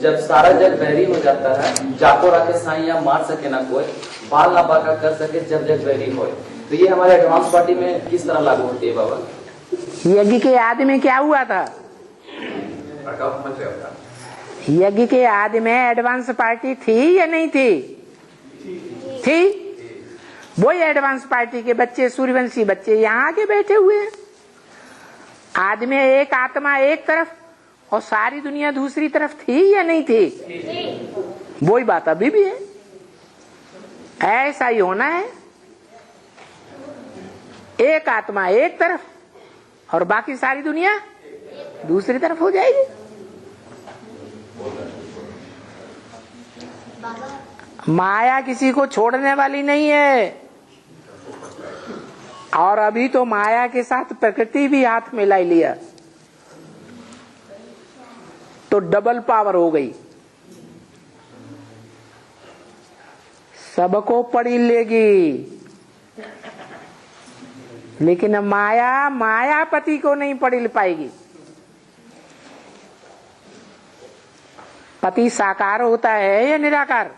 जब सारा जग बैरी हो जाता है, जाको रखे साइया मार सके ना कोई, बाल ना बाका कर सके जब जग बैरी हो। तो ये हमारे एडवांस पार्टी में किस तरह लागू होती है बाबा? यज्ञ के आदि में क्या हुआ था? यज्ञ के आदि में एडवांस पार्टी थी या नहीं थी? थी। वही एडवांस पार्टी के बच्चे, सूर्यवंशी बच्चे यहाँ आके बैठे हुए हैं। आदि में एक आत्मा एक तरफ और सारी दुनिया दूसरी तरफ थी या नहीं थी? वही बात अभी भी है। ऐसा ही होना है। एक आत्मा एक तरफ और बाकी सारी दुनिया दूसरी तरफ हो जाएगी। माया किसी को छोड़ने वाली नहीं है। और अभी तो माया के साथ प्रकृति भी हाथ मिला लिया तो डबल पावर हो गई। सबको पड़ी लेगी, लेकिन माया मायापति को नहीं पड़ी पाएगी। पति साकार होता है या निराकार?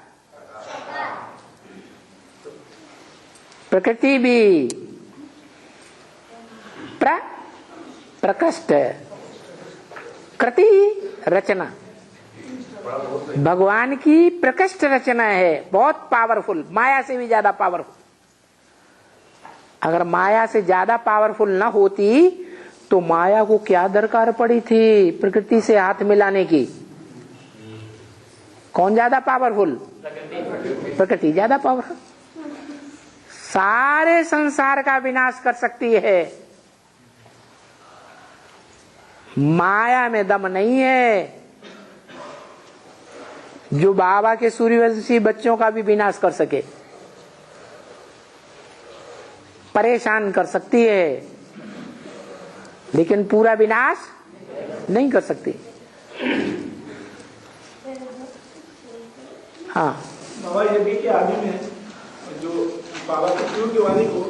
प्रकृति भी प्रकृष्ट कृति रचना भगवान की प्रकृष्ट रचना है, बहुत पावरफुल, माया से भी ज्यादा पावरफुल। अगर माया से ज्यादा पावरफुल ना होती तो माया को क्या दरकार पड़ी थी प्रकृति से हाथ मिलाने की? कौन ज्यादा पावरफुल? प्रकृति ज्यादा पावरफुल। सारे संसार का विनाश कर सकती है। माया में दम नहीं है जो बाबा के सूर्यवंशी बच्चों का भी विनाश कर सके। परेशान कर सकती है लेकिन पूरा विनाश नहीं कर सकती। हाँ बाबा, ये भी कि आदि में जो बाबा के पीयू की वाणी को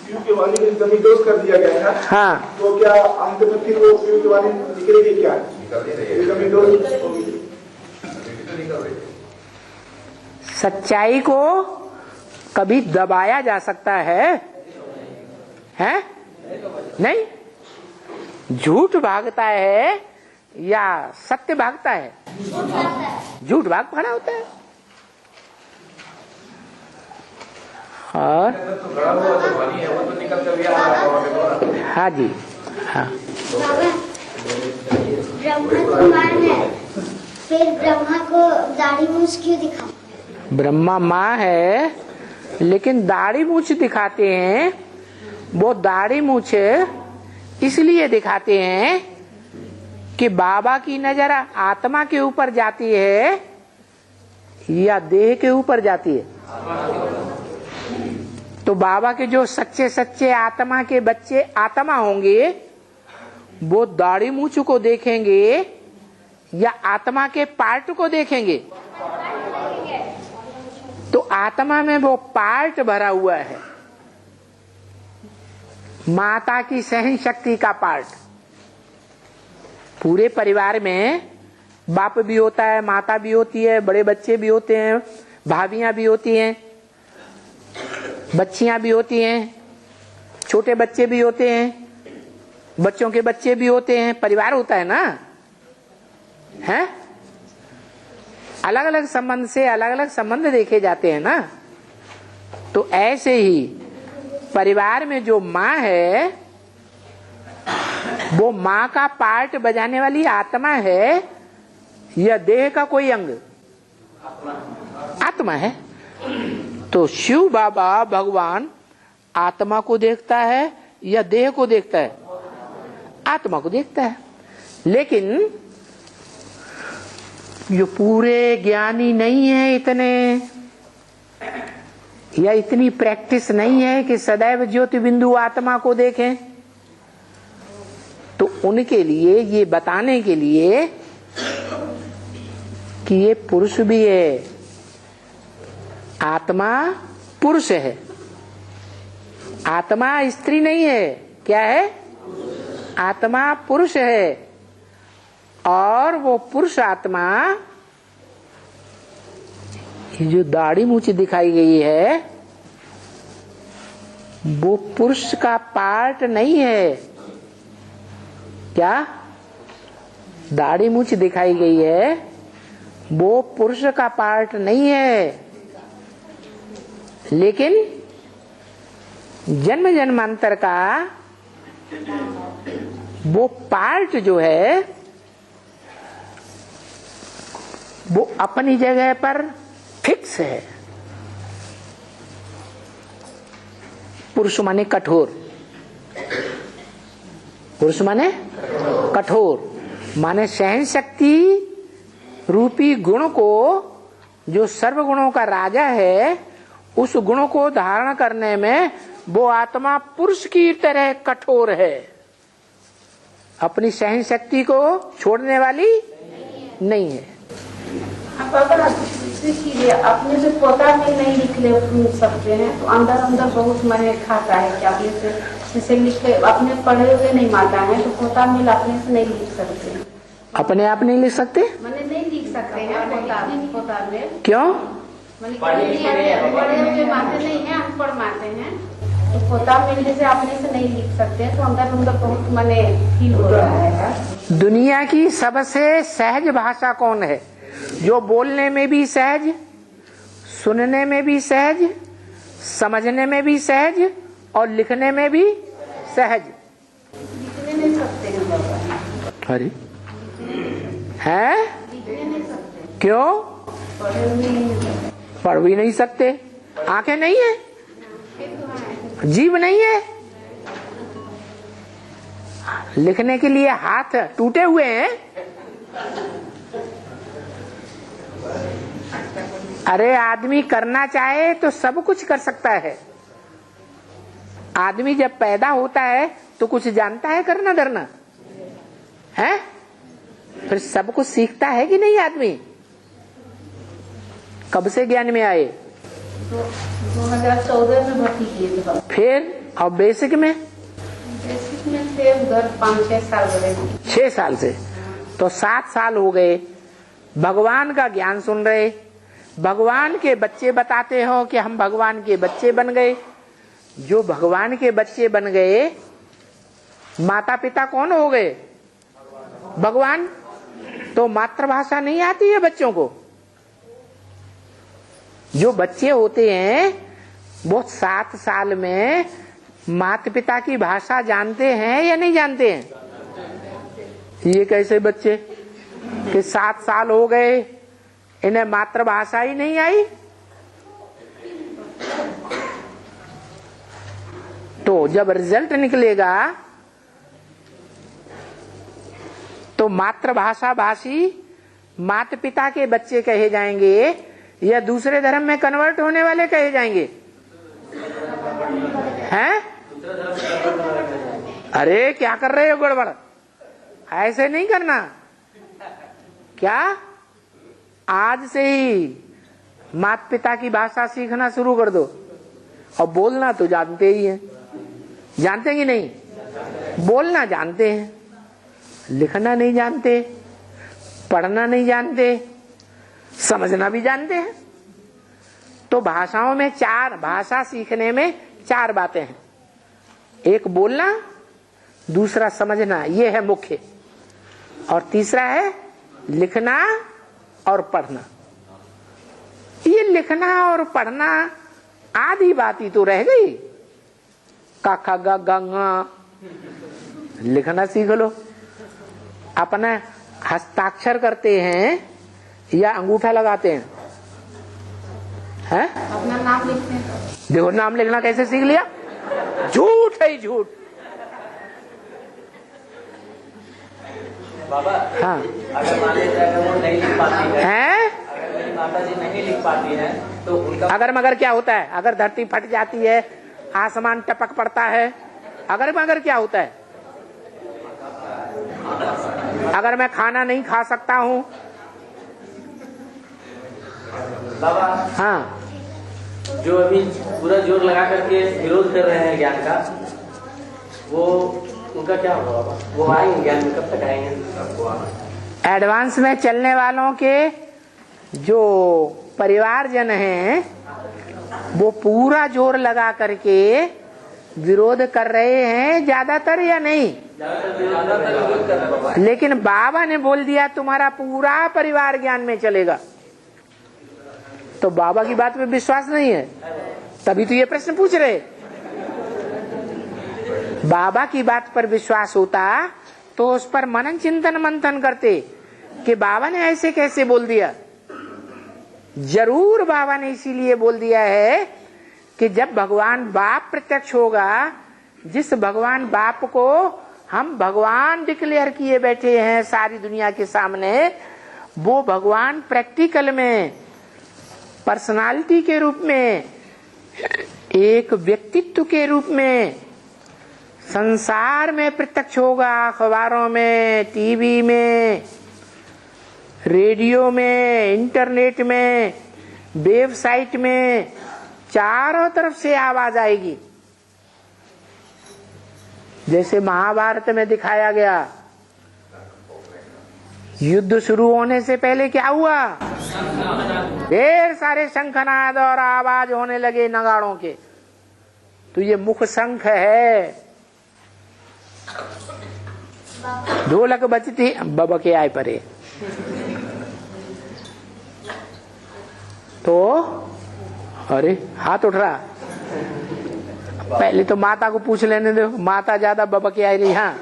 पीयू की वाणी में जब डोज कर दिया गया था, हाँ, तो क्या अंत में फिर वो पीयू की वाणी निकलेगी क्या? सच्चाई को कभी दबाया जा सकता है? हैं? नहीं। झूठ भागता है या सत्य भागता है? झूठ भाग खड़ा होता है। और हाँ जी, हाँ। ब्रह्मा कुमार है, फिर ब्रह्मा को दाढ़ी मूछ क्यों दिखा? ब्रह्मा माँ है लेकिन दाढ़ी मूछ दिखाते हैं। वो दाढ़ी मूछ इसलिए दिखाते हैं कि बाबा की नजर आत्मा के ऊपर जाती है या देह के ऊपर जाती है। तो बाबा के जो सच्चे सच्चे आत्मा के बच्चे आत्मा होंगे वो दाढ़ी मूंछ को देखेंगे या आत्मा के पार्ट को देखेंगे? तो आत्मा में वो पार्ट भरा हुआ है, माता की सहन शक्ति का पार्ट। पूरे परिवार में बाप भी होता है, माता भी होती है, बड़े बच्चे भी होते हैं, भाभियां भी होती हैं, बच्चियां भी होती हैं, छोटे बच्चे भी होते हैं, बच्चों के बच्चे भी होते हैं। परिवार होता है ना, है? अलग अलग संबंध से अलग अलग संबंध देखे जाते हैं ना। तो ऐसे ही परिवार में जो माँ है वो माँ का पार्ट बजाने वाली आत्मा है या देह का कोई अंग? आत्मा है। तो शिव बाबा भगवान आत्मा को देखता है या देह को देखता है? आत्मा को देखता है। लेकिन जो पूरे ज्ञानी नहीं है इतने, या इतनी प्रैक्टिस नहीं है कि सदैव ज्योति बिंदु आत्मा को देखें, तो उनके लिए ये बताने के लिए कि ये पुरुष भी है, आत्मा पुरुष है, आत्मा स्त्री नहीं है। क्या है? आत्मा पुरुष है। और वो पुरुष आत्मा, जो दाढ़ी मूंछ दिखाई गई है, वो पुरुष का पार्ट नहीं है। क्या? दाढ़ी मूंछ दिखाई गई है, वो पुरुष का पार्ट नहीं है। लेकिन जन्म जन्मांतर का वो पार्ट जो है वो अपनी जगह पर फिक्स है। पुरुष माने कठोर, पुरुष माने कठोर, माने सहन शक्ति रूपी गुण को, जो सर्व गुणों का राजा है, उस गुण को धारण करने में वो आत्मा पुरुष की तरह कठोर है। अपनी सहन शक्ति को छोड़ने वाली नहीं है। आप अगर कीजिए, अपने से पोता में नहीं लिख सकते हैं तो अंदर अंदर बहुत मन खाता है कि अपने से जैसे लिखे, अपने पढ़े हुए नहीं माता है तो पोता में अपने से नहीं लिख सकते। अपने आप नहीं लिख सकते? मैंने नहीं लिख सकते हैं पोता में। क्यों? पढ़े हुए माते नहीं है, अनपढ़ माते हैं, तो पोता मिलने से अपने से नहीं लिख सकते, तो अंदर अंदर बहुत मने फील हो रहा है। दुनिया की सबसे सहज भाषा कौन है? जो बोलने में भी सहज, सुनने में भी सहज, समझने में भी सहज और लिखने में भी सहज। लिखने नहीं सकते हैं बाबा। अरे है? लिखने नहीं सकते। क्यों? पढ़ भी नहीं सकते। आंखें नहीं है, जीभ नहीं है, लिखने के लिए हाथ टूटे हुए हैं। अरे आदमी करना चाहे तो सब कुछ कर सकता है। आदमी जब पैदा होता है तो कुछ जानता है करना धरना है, फिर सब कुछ सीखता है कि नहीं आदमी? कब से ज्ञान में आए? 2014 में भर्ती किए थे। फिर और बेसिक में? बेसिक में थे उधर 5-6 साल हो गए। 6 साल से तो 7 साल हो गए। भगवान का ज्ञान सुन रहे, भगवान के बच्चे बताते हो कि हम भगवान के बच्चे बन गए। जो भगवान के बच्चे बन गए, माता पिता कौन हो गए? भगवान। तो मातृभाषा नहीं आती है बच्चों को। जो बच्चे होते हैं वो 7 साल में माता पिता की भाषा जानते हैं या नहीं जानते हैं? ये कैसे बच्चे कि 7 साल हो गए इन्हें मातृभाषा ही नहीं आई? तो जब रिजल्ट निकलेगा तो मातृभाषा भाषी माता पिता के बच्चे कहे जाएंगे या दूसरे धर्म में कन्वर्ट होने वाले कहे जाएंगे? हैं? अरे क्या कर रहे हो गड़बड़? ऐसे नहीं करना। क्या आज से ही माता पिता की भाषा सीखना शुरू कर दो। और बोलना तो जानते ही हैं, जानते कि नहीं? बोलना जानते हैं, लिखना नहीं जानते, पढ़ना नहीं जानते, समझना भी जानते हैं। तो भाषाओं में भाषा सीखने में 4 बातें हैं। एक बोलना, दूसरा समझना, ये है मुख्य, और तीसरा है लिखना और पढ़ना। ये लिखना और पढ़ना आधी बात ही तो रह गई। का खा गा गा लिखना सीख लो। अपना हस्ताक्षर करते हैं या अंगूठा लगाते हैं? हैं? अपना नाम लिखते हैं। देखो नाम लिखना कैसे सीख लिया? झूठ है झूठ। बाबा हाँ, अगर मान लीजिए अगर वो नहीं लिख पाती है? अगर मेरी माता जी नहीं लिख पाती है तो उनका अगर मगर क्या होता है? अगर धरती फट जाती है, आसमान टपक पड़ता है, अगर मगर क्या होता है? अगर मैं खाना नहीं खा सकता हूँ, बाबा हाँ, जो अभी पूरा जोर लगा करके विरोध कर रहे हैं ज्ञान का, वो उनका क्या होगा बाबा? वो आएंगे ज्ञान में, कब तक आएंगे? एडवांस में चलने वालों के जो परिवारजन हैं वो पूरा जोर लगा करके विरोध कर रहे हैं ज्यादातर, या नहीं? लेकिन बाबा ने बोल दिया तुम्हारा पूरा परिवार ज्ञान में चलेगा, तो बाबा की बात में विश्वास नहीं है, तभी तो ये प्रश्न पूछ रहे। बाबा की बात पर विश्वास होता तो उस पर मनन चिंतन मंथन करते कि बाबा ने ऐसे कैसे बोल दिया। जरूर बाबा ने इसीलिए बोल दिया है कि जब भगवान बाप प्रत्यक्ष होगा, जिस भगवान बाप को हम भगवान डिक्लेयर किए बैठे हैं सारी दुनिया के सामने, वो भगवान प्रैक्टिकल में पर्सनालिटी के रूप में, एक व्यक्तित्व के रूप में संसार में प्रत्यक्ष होगा। अखबारों में, टीवी में, रेडियो में, इंटरनेट में, वेबसाइट में, चारों तरफ से आवाज आएगी। जैसे महाभारत में दिखाया गया, युद्ध शुरू होने से पहले क्या हुआ? ढेर सारे शंखनाद और आवाज होने लगे नगाड़ों के। तो ये मुख शंख है। ढोलक बजती बाबा के आए परे। तो अरे हाथ उठ रहा, पहले तो माता को पूछ लेने दो, माता ज्यादा बाबा के आई रही। हाँ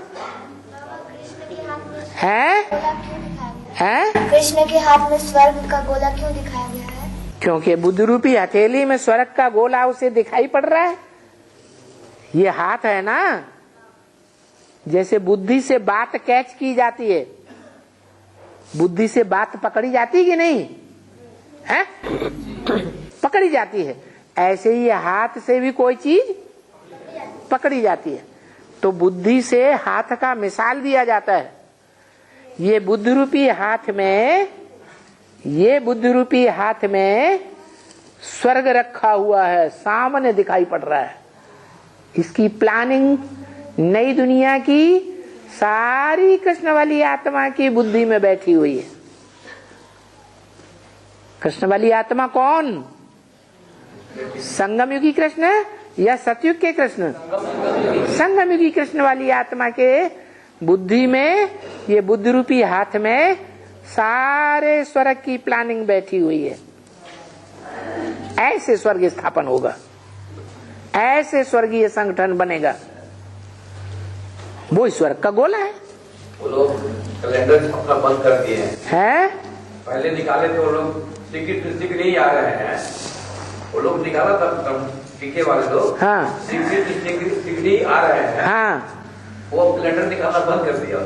है? कृष्ण के हाथ में स्वर्ग का गोला क्यों दिखाया गया है? क्योंकि बुद्ध रूपी हथेली में स्वर्ग का गोला उसे दिखाई पड़ रहा है। ये हाथ है ना, जैसे बुद्धि से बात कैच की जाती है, बुद्धि से बात पकड़ी जाती है कि नहीं है? पकड़ी जाती है। ऐसे ही हाथ से भी कोई चीज पकड़ी जाती है। तो बुद्धि से हाथ का मिसाल दिया जाता है। ये बुद्ध रूपी हाथ में, ये बुद्ध रूपी हाथ में स्वर्ग रखा हुआ है, सामने दिखाई पड़ रहा है। इसकी प्लानिंग नई दुनिया की सारी कृष्ण वाली आत्मा की बुद्धि में बैठी हुई है। कृष्ण वाली आत्मा कौन? संगम युगी कृष्ण या सतयुग के कृष्ण? संगम युगी कृष्ण वाली आत्मा के बुद्धि में, ये बुद्ध रूपी हाथ में सारे स्वर्ग की प्लानिंग बैठी हुई है। ऐसे स्वर्ग स्थापन होगा, ऐसे स्वर्गीय संगठन बनेगा। वो स्वर्ग का गोला है। वो लोग कैलेंडर छपना बंद कर दिए हैं। पहले निकाले थे वो लोग, टिकट नहीं आ रहे हैं। वो लोग निकाला था टीके वाले लोग। हाँ, टिकट आ रहे हैं। हाँ, वो कैलेंडर निकालना बंद कर दिया।